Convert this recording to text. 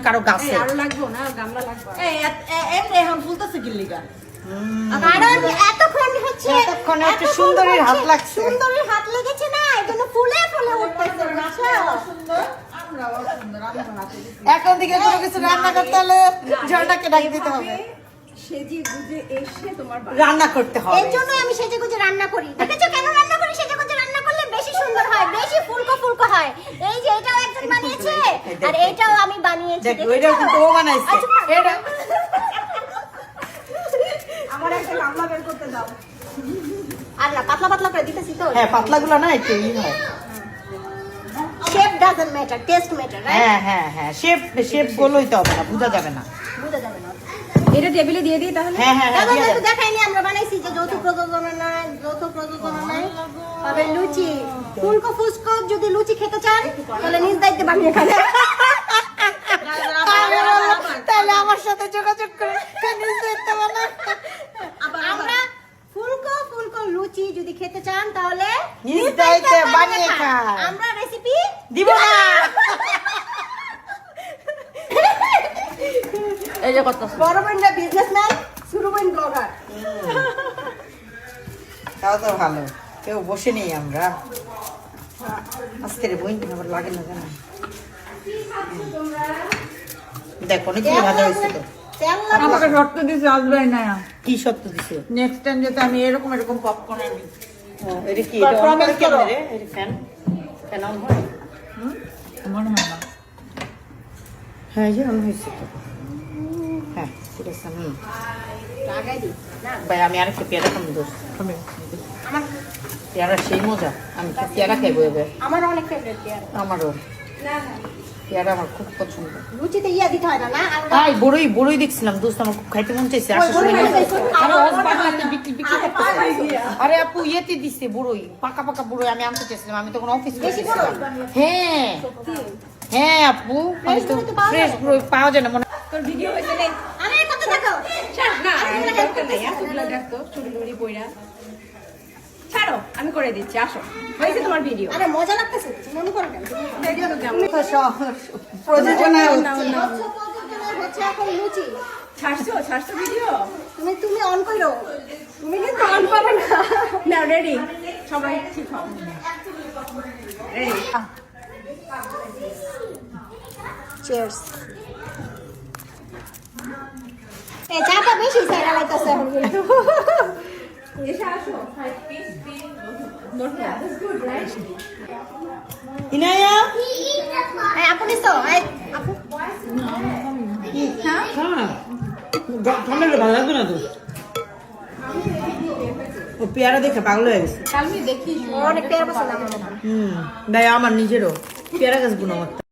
কারো গাছে আরো লাগবে না, গামলা লাগবে। এমনি এখন ফুলতেছে কি লিগা? কারণ এতক্ষণ হচ্ছে সুন্দরীর হাত লাগছে, সুন্দরীর হাত লেগেছে না, এজন্য ফুলে ফুলে উঠতেছে। সুন্দর, আমরাও সুন্দর, আমরা হাতে দিছি। এখন থেকে কোনো কিছু রান্না করতে হলে ঝর্ণাকে ডাক দিতে হবে, সেজে গুজে এসে তোমার রান্না করতে হবে। এর জন্য আমি সেজেগুজে রান্না করি। দেখেছো কেন রান্না করি? সেজেগুজে রান্না করলে বেশি সুন্দর হয়, বেশি ফুলকো ফুলকো হয়। এই যে এটাও একজন বানিয়েছে, আর এটাও আমি বানিয়েছি। দেখ ওইটাও কিন্তু ও বানাইছে। এটা আমার একটা গামলা বের করতে দাও। আর না পাতলা পাতলা করে দিতেছি তো। হ্যাঁ পাতলাগুলো না একটু ই হয়। Shape doesn't matter, test matter, right? হ্যাঁ হ্যাঁ হ্যাঁ, শেপ গোল হইতে হবে না, বোঝা যাবে না। বুঝা যাবে না। এটা টেবিলে দিয়ে দিই তাহলে। হ্যাঁ হ্যাঁ হ্যাঁ, দাদা দিয়ে একটু দেন। দেখাইনি আমরা বানাইছি যে যৌথ প্রযোজনায় তবে লুচি ফুলকো ফুসকো যদি লুচি খেতে চান তাহলে নিজ দায়িত্বে বানিয়ে খান। তাহলে আমার সাথে যোগাযোগ করে নিজ দায়িত্ব বানান। আমরা ফুলকো ফুলকো লুচি যদি খেতে চান তাহলে নিজ দায়িত্বে বানিয়ে খান। আমরা রেসিপি দিব না। এই যে কত বড় বোনরা বিজনেসম্যান, ছোট বোন ব্লগার। তাও তো ভালো, কেউ বসে নেই আমরা আজকের বই আবার লাগে না জানা। দেখো অনেক ভালো হয়েছে তো। আমাকে শর্ত দিছে আসবাই না। কি সত্য দিছে? নেক্সট টাইম যাতে আমি এরকম পপকর্ন আনি। এটা কি এটা অন করে কেমনে রে? এটা ফ্যান অন হয়? মনে হয় না। হ্যাঁ যে অন হয়েছে তো। হ্যাঁ ঠিক আছে, আমি লাগাই দি না ভাই আমি আরেকটা পেয়ারা খাবো দোষ। আমার পেয়ারা সেই মজা, আমি তো পেয়ারা খাইবো এবার। আমার অনেক ফেভারিট পেয়ারা। আমারও না পেয়ারা আমার খুব পছন্দ। লুচিতে ইয়া দিতে হয় না না আর আই বড়ই দেখছিলাম দোস্ত, আমার খুব খাইতে মন চাইছে। আসার সময় নিয়ে যাবো। আরে ওস বাংলাতে বিক্রি করতেছে। আরে আপু ইয়েতে দিছে বড়ই, পাকা বড়ই আমি আনতে চাইছিলাম, আমি তখন অফিস গেছিলাম। হ্যাঁ হ্যাঁ আপু, আমি তো ফ্রেশ বড়ই পাওয়া যায় না মনে। তোর ভিডিও হইছে নাই? আরে কত দেখো না, দরকার নাই। এতগুলো দেখতো, চুরি পয়রা। ছাড়ো, আমি করে দিচ্ছি, আসো। হয়েছে তোমার ভিডিও। আরে মজা লাগতেছে মনে করো কেন ভিডিও তো কেমন? প্রযোজনায় হচ্ছে এখন লুচি ছাড়ছো ভিডিও? তুমি অন করো, তুমি কিন্তু অন করো না। না, রেডি? সবাই ঠিক হও। রেডি? চিয়ার্স। এই চাটা বেশি সাইরা লাইতাছে এখন কিন্তু। এসে আসো। ইনায়া এই আপু নিছো? এই আপু হ্যাঁ ঠান্ডা ভালো লাগবে না তো। ও পেয়ারা দেখে পাগল হয়ে গেছে। কালমি দেখিস। অনেক পেয়ারা পছন্দ আমার। ভাই আমার নিজেরও পেয়ারা গাছ গুণগত।